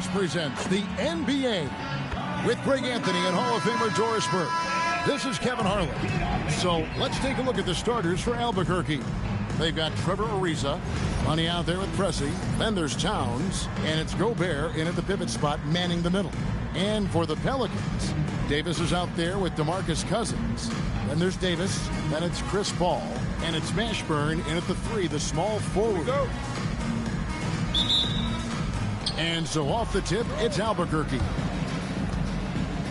Sports presents the NBA with Greg Anthony and Hall of Famer Doris Burke. This is Kevin Harlan. So let's take a look at the starters for Albuquerque. They've got Trevor Ariza, Money out there with Pressey. Then there's Towns, and it's Gobert in at the pivot spot, manning the middle. And for the Pelicans, Davis is out there with DeMarcus Cousins. Then there's Davis, then it's Chris Paul, and it's Mashburn in at the 3, the small forward. And so off the tip, it's Albuquerque.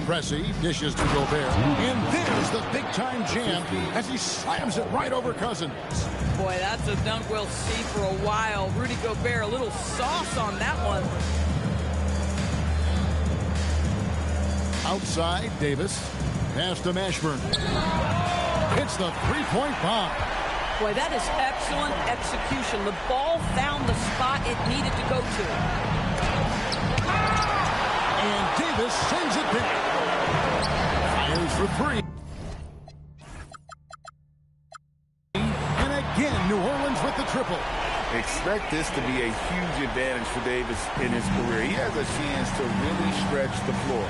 Pressey dishes to Gobert. And there's the big-time jam as he slams it right over Cousins. Boy, that's a dunk we'll see for a while. Rudy Gobert, a little sauce on that one. Outside, Davis. Pass to Mashburn. Hits the three-point bomb. Boy, that is excellent execution. The ball found the spot it needed to go to. And Davis sends it back. Fires for 3. And again, New Orleans with the triple. Expect this to be a huge advantage for Davis in his career. He has a chance to really stretch the floor.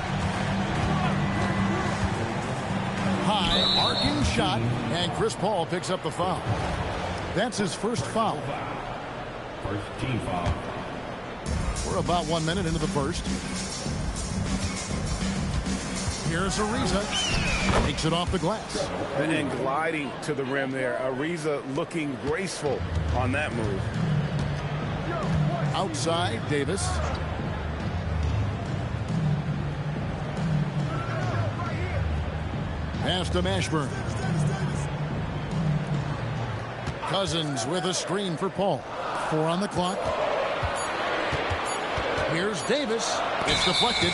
High, arcing shot, and Chris Paul picks up the foul. That's his first foul. First team foul. We're about 1 minute into the first. Here's Ariza. Takes it off the glass. And gliding to the rim there. Ariza looking graceful on that move. Outside, Davis. Pass to Mashburn. Cousins with a screen for Paul. 4 on the clock. Here's Davis. It's deflected.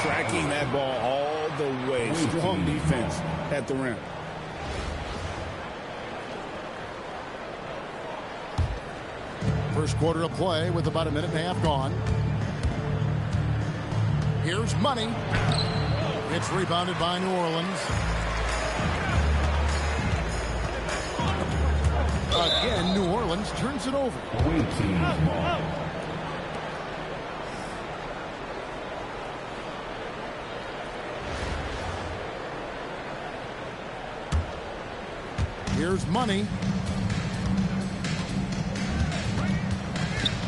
Tracking that ball all the way. Strong defense at the rim. First quarter of play with about a minute and a half gone. Here's Money. It's rebounded by New Orleans. Again, New Orleans turns it over. Here's Money.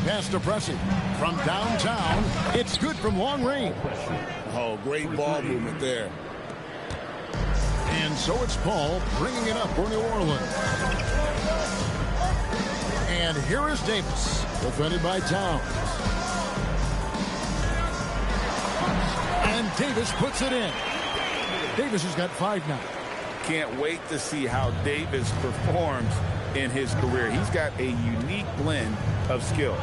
Pass to Pressey. From downtown, it's good from long range. Oh, great ball movement there. And so it's Paul bringing it up for New Orleans. And here is Davis, defended by Towns. And Davis puts it in. Davis has got 5 now. Can't wait to see how Davis performs in his career. He's got a unique blend of skill.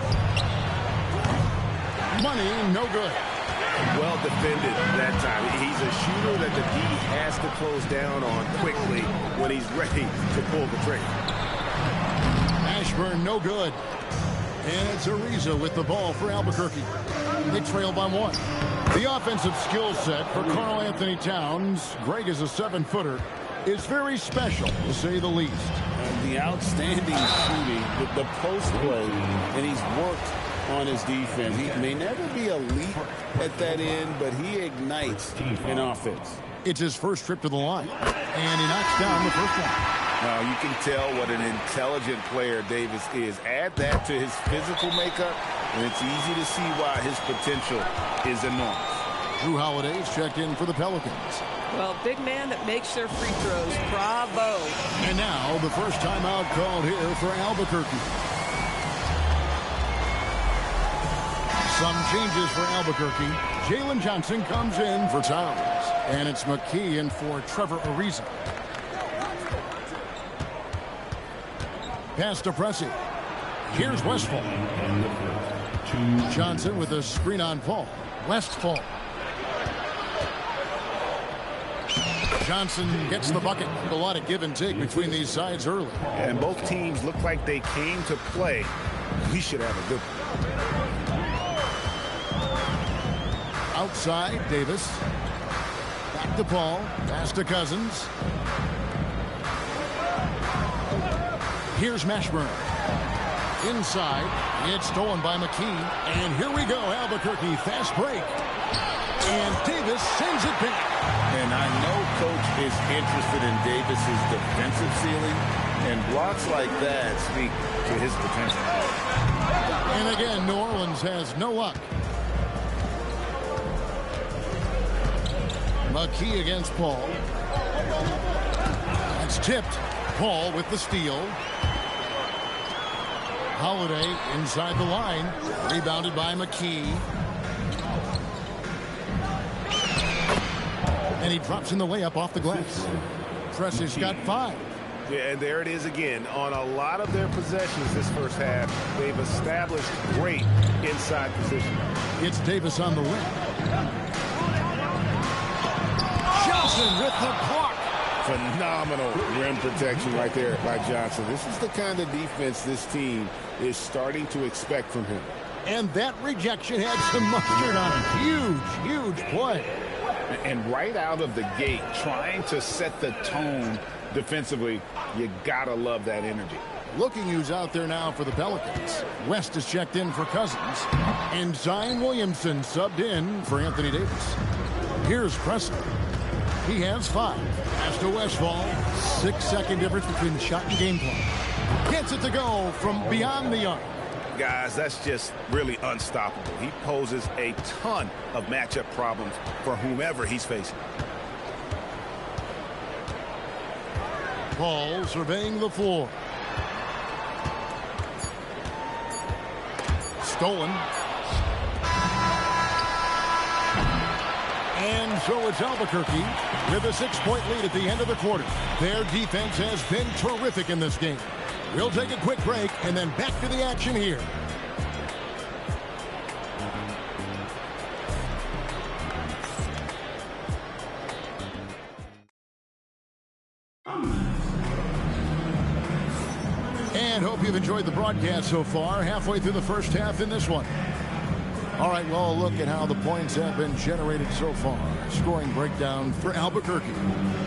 Money, no good. Well defended that time. He's a shooter that the D has to close down on quickly when he's ready to pull the trigger. Mashburn, no good. And it's Ariza with the ball for Albuquerque. They trail by 1. The offensive skill set for Karl Anthony Towns, Greg is a 7-footer, is very special, to say the least. And the outstanding shooting, the post play, and he's worked on his defense. He may never be elite at that end, but he ignites in offense. It's his first trip to the line, and he knocks down the first one. You can tell what an intelligent player Davis is. Add that to his physical makeup, and it's easy to see why his potential is enormous. Drew Holiday's checked in for the Pelicans. Well, big man that makes their free throws. Bravo. And now the first timeout called here for Albuquerque. Some changes for Albuquerque. Jalen Johnson comes in for Towns. And it's McKee in for Trevor Ariza. Pass to Pressey. Here's Westphal. Johnson with a screen on Paul. Westphal. Johnson gets the bucket. A lot of give and take between these sides early. And both teams look like they came to play. We should have a good one. Outside, Davis. Back to Paul. Pass to Cousins. Here's Mashburn. Inside, it's stolen by McKee. And here we go, Albuquerque, fast break. And Davis sends it back. And I know Coach is interested in Davis's defensive ceiling, and blocks like that speak to his potential. And again, New Orleans has no luck. McKee against Paul. That's tipped. Paul with the steal. Holiday inside the line. Rebounded by McKee. And he drops in the layup off the glass. Press's got 5. Yeah, and there it is again. On a lot of their possessions this first half, they've established great inside position. It's Davis on the wing. Johnson with the block. Phenomenal rim protection right there by Johnson. This is the kind of defense this team is starting to expect from him. And that rejection had some mustard on it. Huge play. And right out of the gate, trying to set the tone defensively, you gotta love that energy. Looking who's out there now for the Pelicans. West is checked in for Cousins. And Zion Williamson subbed in for Anthony Davis. Here's Presley. He has 5. Pass to Westfall. 6-second difference between the shot and game clock. Gets it to go from beyond the arc. Guys, that's just really unstoppable. He poses a ton of matchup problems for whomever he's facing. Paul surveying the floor. Stolen. And so it's Albuquerque with a 6-point lead at the end of the quarter. Their defense has been terrific in this game. We'll take a quick break and then back to the action here. And hope you've enjoyed the broadcast so far. Halfway through the first half in this one. All right, well, look at how the points have been generated so far. Scoring breakdown for Albuquerque.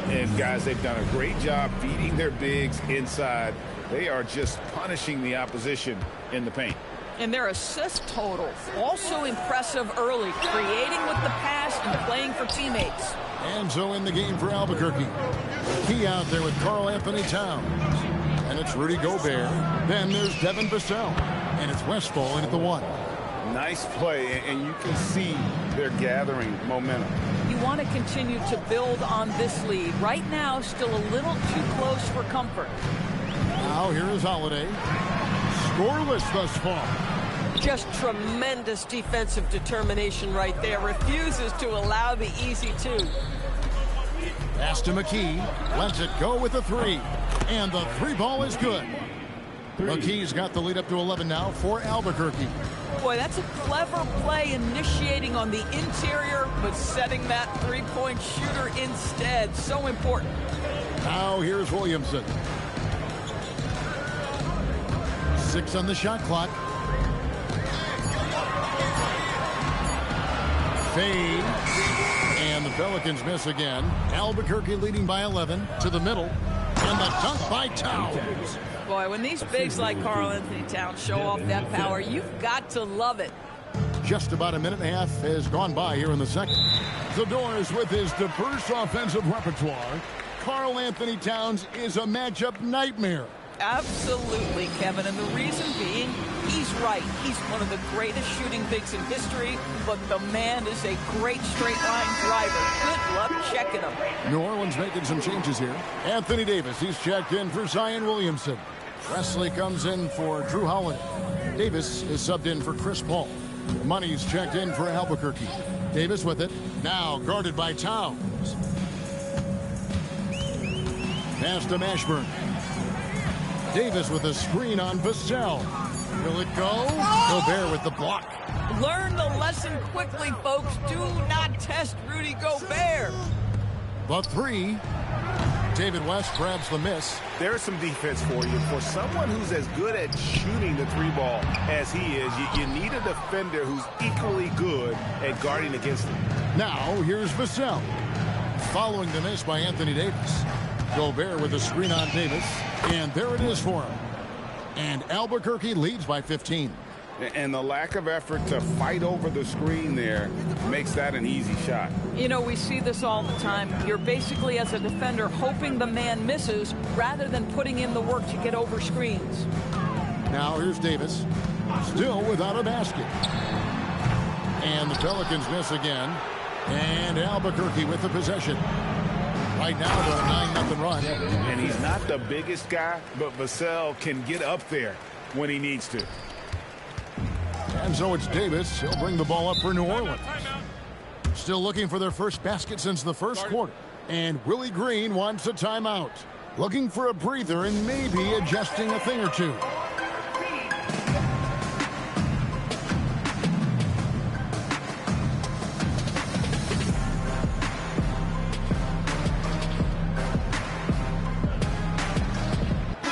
And, guys, they've done a great job feeding their bigs inside. They are just punishing the opposition in the paint. And their assist total, also impressive early, creating with the pass and playing for teammates. And so in the game for Albuquerque. Key out there with Karl Anthony Towns. And it's Rudy Gobert. Then there's Devin Vassell. And it's Westfall in at the 1. Nice play, and you can see they're gathering momentum. You want to continue to build on this lead. Right now, still a little too close for comfort. Now here is Holiday. Scoreless thus far. Just tremendous defensive determination right there. Refuses to allow the easy 2. Pass to McKee. Lets it go with the 3. And the 3 ball is good. McKee's got the lead up to 11 now for Albuquerque. Boy, that's a clever play, initiating on the interior, but setting that 3-point shooter instead. So important. Now here's Williamson. 6 on the shot clock. Fade. And the Pelicans miss again. Albuquerque leading by 11 to the middle. And the dunk by Towns. Boy, when these bigs like Karl Anthony Towns show off that power, you've got to love it. Just about a minute and a half has gone by here in the second. The Doors with his diverse offensive repertoire. Karl Anthony Towns is a matchup nightmare. Absolutely, Kevin. And the reason being, he's right. He's one of the greatest shooting bigs in history, but the man is a great straight-line driver. Good luck checking him. New Orleans making some changes here. Anthony Davis, he's checked in for Zion Williamson. Presley comes in for Drew Holiday. Davis is subbed in for Chris Paul. Money's checked in for Albuquerque. Davis with it. Now guarded by Towns. Pass to Mashburn. Davis with a screen on Vassell. Will it go? Gobert with the block. Learn the lesson quickly, folks. Do not test Rudy Gobert. The 3. David West grabs the miss. There's some defense for you. For someone who's as good at shooting the 3-ball as he is, you need a defender who's equally good at guarding against him. Now, here's Vassell. Following the miss by Anthony Davis. Gobert with a screen on Davis. And there it is for him. And Albuquerque leads by 15. And the lack of effort to fight over the screen there makes that an easy shot. You know, we see this all the time. You're basically, as a defender, hoping the man misses rather than putting in the work to get over screens. Now here's Davis, still without a basket. And the Pelicans miss again. And Albuquerque with the possession. Right now, they're a 9-0 run. And he's not the biggest guy, but Vassell can get up there when he needs to. And so it's Davis. He'll bring the ball up for New Orleans. Still looking for their first basket since the first quarter. And Willie Green wants a timeout. Looking for a breather and maybe adjusting a thing or two.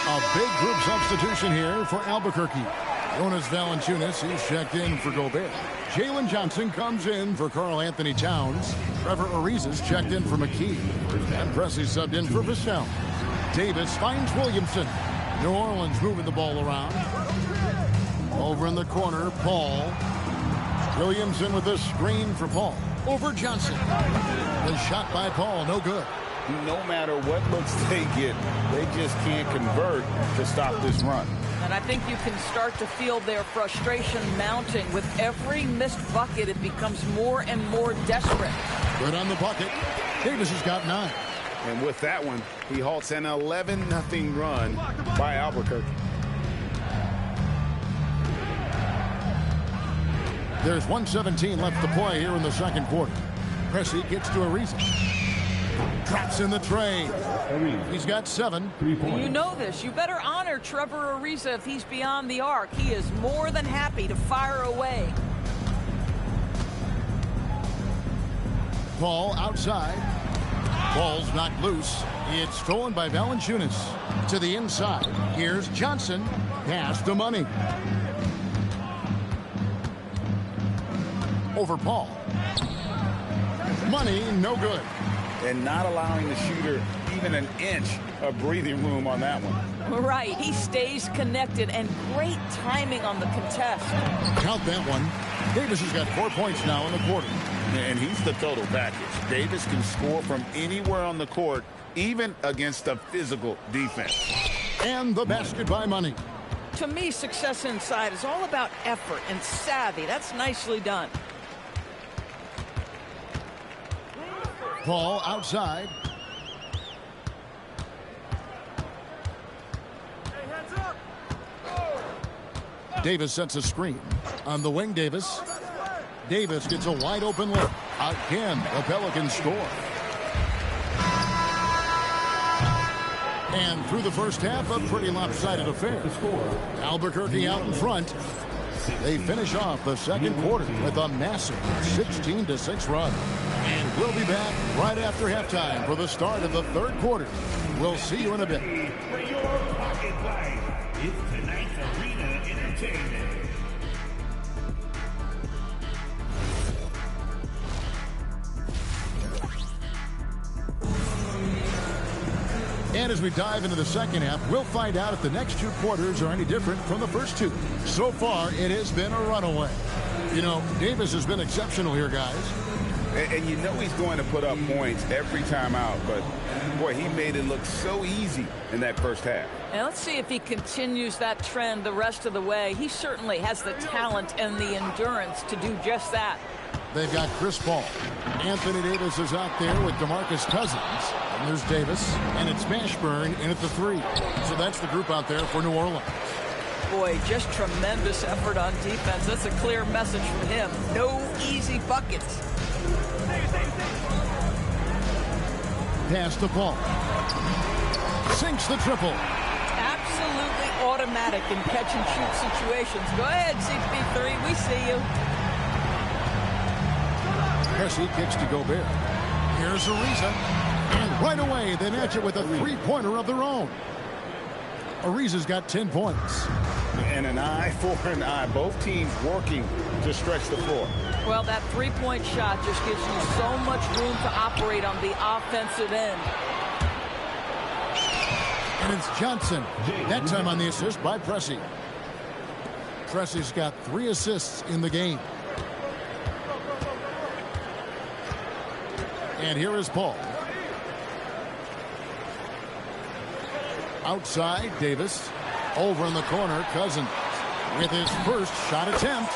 A big group substitution here for Albuquerque. Jonas Valanciunas is checked in for Gobert. Jalen Johnson comes in for Karl Anthony Towns. Trevor Ariza's checked in for McKee. And Presley subbed in for Vassell. Davis finds Williamson. New Orleans moving the ball around. Over in the corner, Paul. Williamson with a screen for Paul. Over Johnson. The shot by Paul, no good. No matter what looks they get, they just can't convert to stop this run. And I think you can start to feel their frustration mounting. With every missed bucket, it becomes more and more desperate. Good on the bucket. Davis has got 9. And with that one, he halts an 11-0 run by Albuquerque. There's 1:17 left to play here in the second quarter. Pressey gets to Ariza. Drops in the tray. He's got 7. You know this. You better honor Trevor Ariza if he's beyond the arc. He is more than happy to fire away. Paul outside. Ball's knocked loose. It's stolen by Valanciunas. To the inside. Here's Johnson. Pass to Money. Over Paul. Money, no good. And not allowing the shooter even an inch of breathing room on that one. Right. He stays connected, and great timing on the contest. Count that one. Davis has got 4 points now in the quarter. And he's the total package. Davis can score from anywhere on the court, even against a physical defense. And the basket by Money. To me, success inside is all about effort and savvy. That's nicely done. Paul outside. Davis sets a screen. On the wing, Davis. Davis gets a wide open look. Again, the Pelicans score. And through the first half, a pretty lopsided affair. Albuquerque out in front. They finish off the second quarter with a massive 16-6 run. And we'll be back right after halftime for the start of the third quarter. We'll see you in a bit. For your pocket life, it's tonight's Arena Entertainment. And as we dive into the second half, we'll find out if the next 2 quarters are any different from the first 2. So far, it has been a runaway. You know, Davis has been exceptional here, guys. And you know he's going to put up points every time out, but boy, he made it look so easy in that first half. And let's see if he continues that trend the rest of the way. He certainly has the talent and the endurance to do just that. They've got Chris Paul. Anthony Davis is out there with DeMarcus Cousins. And there's Davis, and it's Mashburn in at the 3. So that's the group out there for New Orleans. Boy, just tremendous effort on defense. That's a clear message from him. No easy buckets. Pass to Paul. Sinks the triple. Absolutely automatic in catch-and-shoot situations. Go ahead, CP3. We see you. Pressey kicks to Gobert. Here's Ariza. And right away, they match it with a 3-pointer of their own. Ariza's got 10 points. And an eye for an eye. Both teams working to stretch the floor. Well, that 3-point shot just gives you so much room to operate on the offensive end. And And it's Johnson. That time on the assist by Pressey. Pressey's got 3 assists in the game. And here is Paul. Outside, Davis. Over in the corner, Cousins. With his first shot attempt,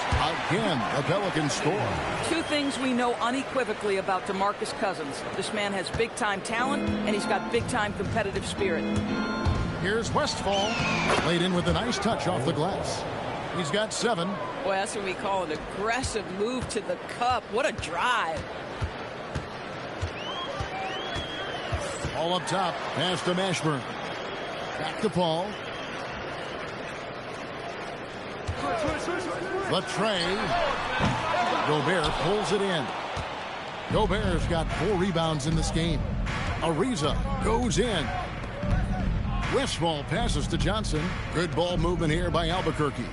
again, the Pelicans score. 2 things we know unequivocally about DeMarcus Cousins. This man has big-time talent, and he's got big-time competitive spirit. Here's Westfall. Laid in with a nice touch off the glass. He's got 7. Boy, that's what we call an aggressive move to the cup. What a drive. All up top, pass to Mashburn. Back to Paul. The tray. Gobert pulls it in. Gobert's got 4 rebounds in this game. Ariza goes in. Westfall passes to Johnson. Good ball movement here by Albuquerque.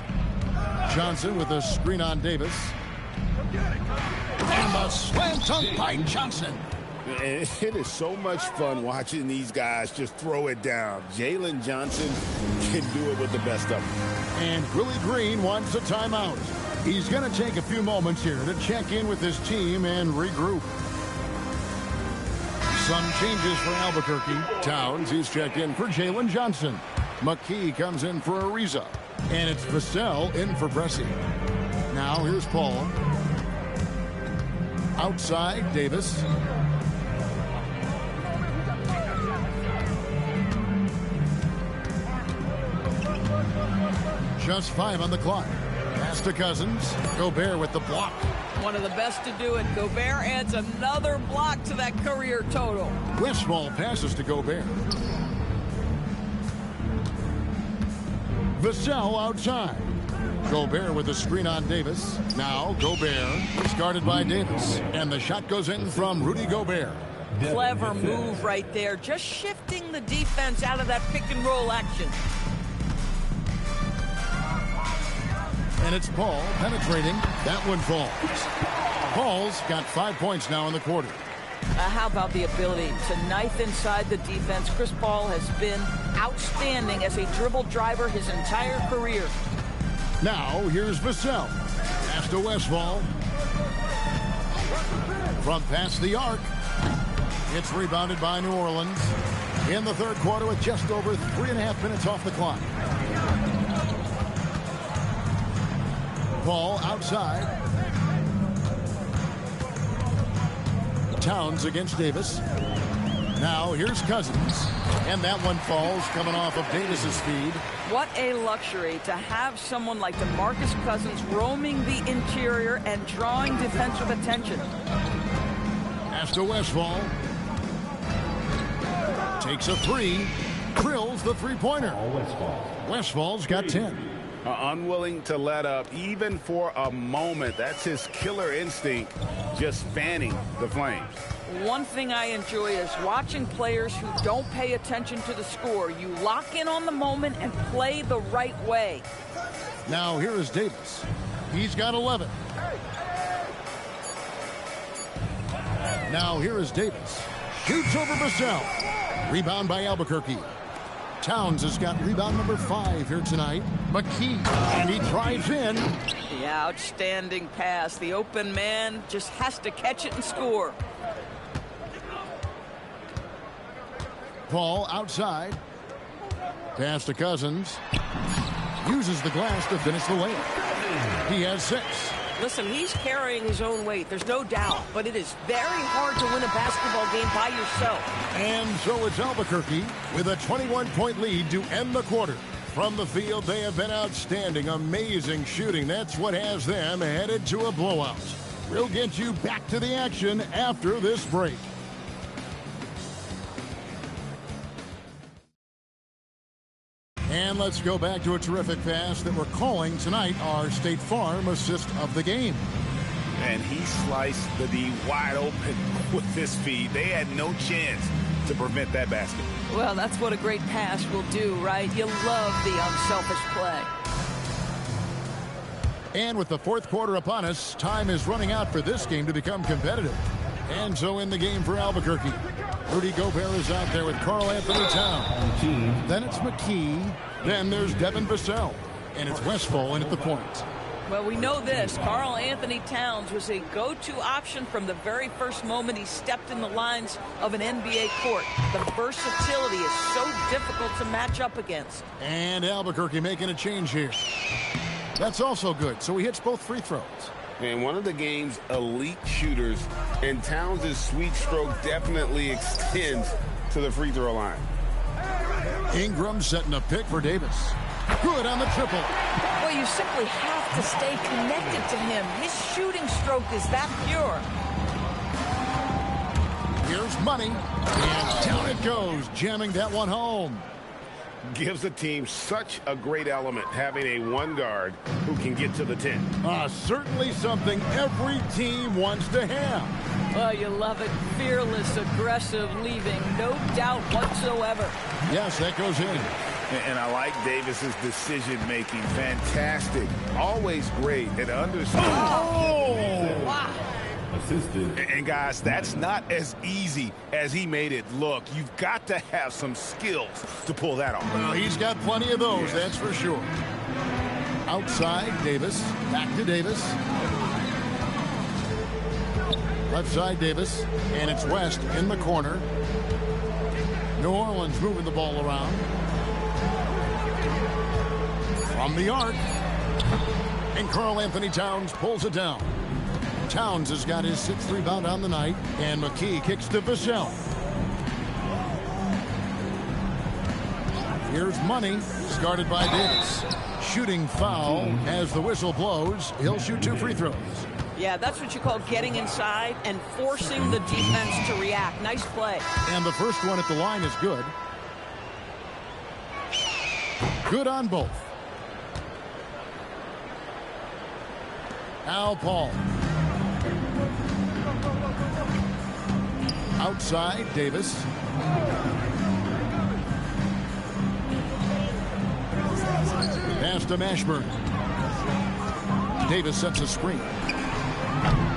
Johnson with a screen on Davis. And the slam dunk by Johnson. It is so much fun watching these guys just throw it down. Jalen Johnson can do it with the best of them. And Willie Green wants a timeout. He's going to take a few moments here to check in with his team and regroup. Some changes for Albuquerque. Towns, he's checked in for Jalen Johnson. McKee comes in for Ariza. And it's Vassell in for Pressey. Now here's Paul. Outside, Davis. Just 5 on the clock. Pass to Cousins. Gobert with the block. One of the best to do it. Gobert adds another block to that career total. Westfall passes to Gobert. Vassell outside. Gobert with a screen on Davis. Now Gobert is guarded by Davis. And the shot goes in from Rudy Gobert. Clever move right there. Just shifting the defense out of that pick and roll action. And it's Paul penetrating. That one falls. Paul's got 5 points now in the quarter. How about the ability to knife inside the defense? Chris Paul has been outstanding as a dribble driver his entire career. Now here's Vassell. Pass to Westfall. From past the arc. It's rebounded by New Orleans. In the third quarter with just over 3.5 minutes off the clock. Paul outside. Towns against Davis. Now here's Cousins. And that one falls coming off of Davis's feed. What a luxury to have someone like DeMarcus Cousins roaming the interior and drawing defensive attention. Pass to Westfall. Takes a 3. Drills the three-pointer. Westfall's got 10. Unwilling to let up even for a moment. That's his killer instinct, just fanning the flames. One thing I enjoy is watching players who don't pay attention to the score. You lock in on the moment and play the right way. Now here is Davis. He's got 11. Now here is Davis. Shoots over Vassell. Rebound by Albuquerque. Towns has got rebound number 5 here tonight. McKee, and he drives in. Yeah, outstanding pass. The open man just has to catch it and score. Paul outside. Pass to Cousins. Uses the glass to finish the layup. He has 6. Listen, he's carrying his own weight. There's no doubt. But it is very hard to win a basketball game by yourself. And so it's Albuquerque with a 21-point lead to end the quarter. From the field, they have been outstanding. Amazing shooting. That's what has them headed to a blowout. We'll get you back to the action after this break. And let's go back to a terrific pass that we're calling tonight our State Farm assist of the game. And he sliced the D wide open with his feet. They had no chance to prevent that basket. Well, that's what a great pass will do, right? You love the unselfish play. And with the fourth quarter upon us, time is running out for this game to become competitive. And so in the game for Albuquerque. Rudy Gobert is out there with Karl Anthony Towns. Then it's McKee. Then there's Devin Vassell. And it's Westphal in at the point. Well, we know this. Karl Anthony Towns was a go-to option from the very first moment he stepped in the lines of an NBA court. The versatility is so difficult to match up against. And Albuquerque making a change here. That's also good. So he hits both free throws. And one of the game's elite shooters, and Towns' sweet stroke definitely extends to the free throw line. Ingram setting a pick for Davis. Good on the triple. Well, you simply have to stay connected to him. His shooting stroke is that pure. Here's Money. And down it goes, jamming that one home. Gives the team such a great element having a one guard who can get to the 10. Certainly something every team wants to have. Oh, you love it. Fearless, aggressive, leaving no doubt whatsoever. Yes, that goes in. And I like Davis's decision-making. Fantastic. Always great at understanding. Oh! Wow. And guys, that's not as easy as he made it look. You've got to have some skills to pull that off. Well, he's got plenty of those, that's for sure. Outside, Davis. Back to Davis. Left side, Davis. And it's West in the corner. New Orleans moving the ball around. From the arc. And Karl Anthony Towns pulls it down. Towns has got his 6th rebound on the night. And McKee kicks to Vassell. Here's Money. Discarded by Davis. Shooting foul as the whistle blows. He'll shoot 2 free throws. Yeah, that's what you call getting inside and forcing the defense to react. Nice play. And the first one at the line is good. Good on both. Al Paul. Outside, Davis. Pass to Mashburn. Davis sets a screen.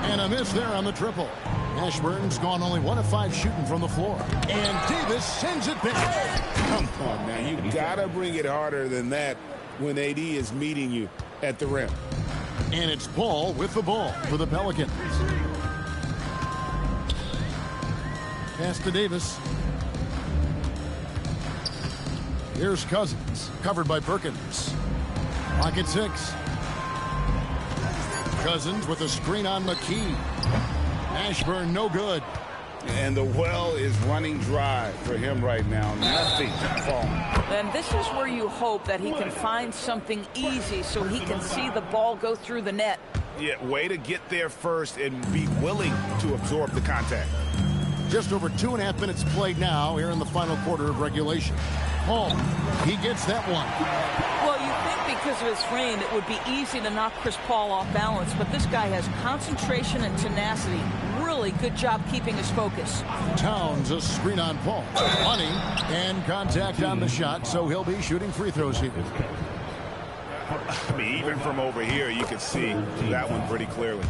And a miss there on the triple. Mashburn's gone only 1 of 5 shooting from the floor. And Davis sends it back. Come on, man. You got to bring it harder than that when AD is meeting you at the rim. And it's Paul with the ball for the Pelicans. Pass to Davis. Here's Cousins, covered by Perkins. Pocket 6. Cousins with a screen on McKee. Mashburn no good. And the well is running dry for him right now. Nothing falling. And this is where you hope that he can find something easy so he can see the ball go through the net. Yeah, way to get there first and be willing to absorb the contact. Just over 2.5 minutes played now here in the final quarter of regulation. Paul, he gets that one. Well, you think because of his frame it would be easy to knock Chris Paul off balance, but this guy has concentration and tenacity. Really good job keeping his focus. Towns a screen on Paul. Money and contact on the shot, so he'll be shooting free throws here. I mean, even from over here, you could see that one pretty clearly.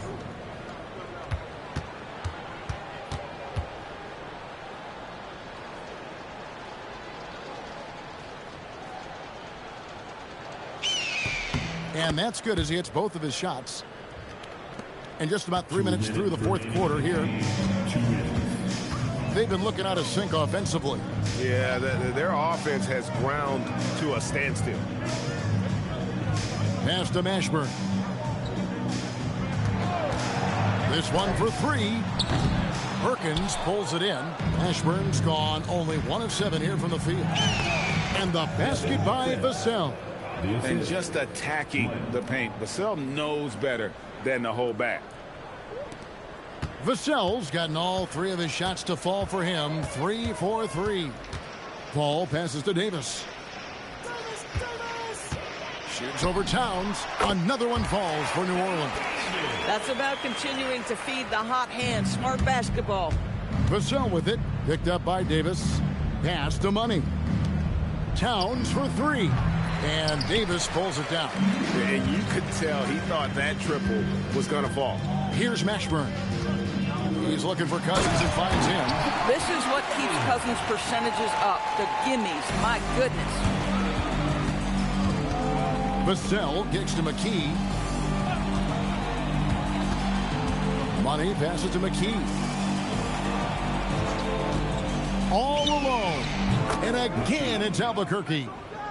And that's good as he hits both of his shots. And just about 3 minutes through the fourth quarter here. They've been looking out of sync offensively. Yeah, their offense has ground to a standstill. Pass to Mashburn. This one for 3. Perkins pulls it in. Mashburn's gone only 1 of 7 here from the field. And the basket by Vassell. And just attacking the paint. Vassell knows better than to hold back. Vassell's gotten all 3 of his shots to fall for him. 3 for 3. Paul passes to Davis. Shoots over Towns. Another one falls for New Orleans. That's about continuing to feed the hot hand. Smart basketball. Vassell with it. Picked up by Davis. Pass to Money. Towns for 3. And Davis pulls it down. And you could tell he thought that triple was going to fall. Here's Mashburn. He's looking for Cousins and finds him. This is what keeps Cousins' percentages up. The gimmies. My goodness. Vassell kicks to McKee. Money passes to McKee. All alone. And again, it's Albuquerque.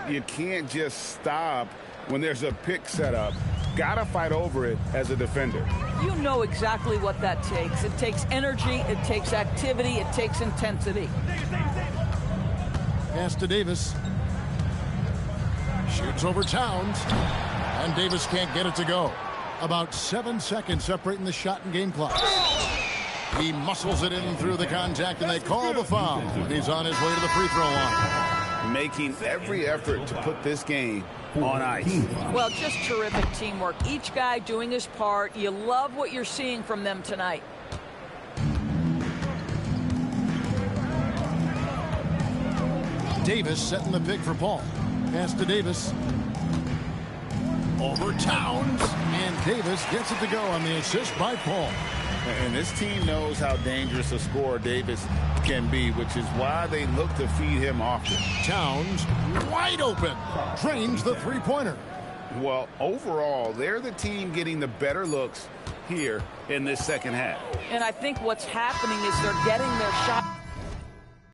You can't just stop when there's a pick set up. Gotta fight over it as a defender. You know exactly what that takes. It takes energy, it takes activity, it takes intensity. Pass to Davis. Shoots over Towns. And Davis can't get it to go. About 7 seconds separating the shot and game clock. He muscles it in through the contact, and they call the foul. He's on his way to the free throw line. Making every effort to put this game on ice. Well, just terrific teamwork. Each guy doing his part. You love what you're seeing from them tonight. Davis setting the pick for Paul. Pass to Davis. Over Towns. And Davis gets it to go on the assist by Paul. And this team knows how dangerous a scorer Davis can be, which is why they look to feed him often. Towns wide open. Drains the three-pointer. Well, overall, they're the team getting the better looks here in this second half. And I think what's happening is they're getting their shot.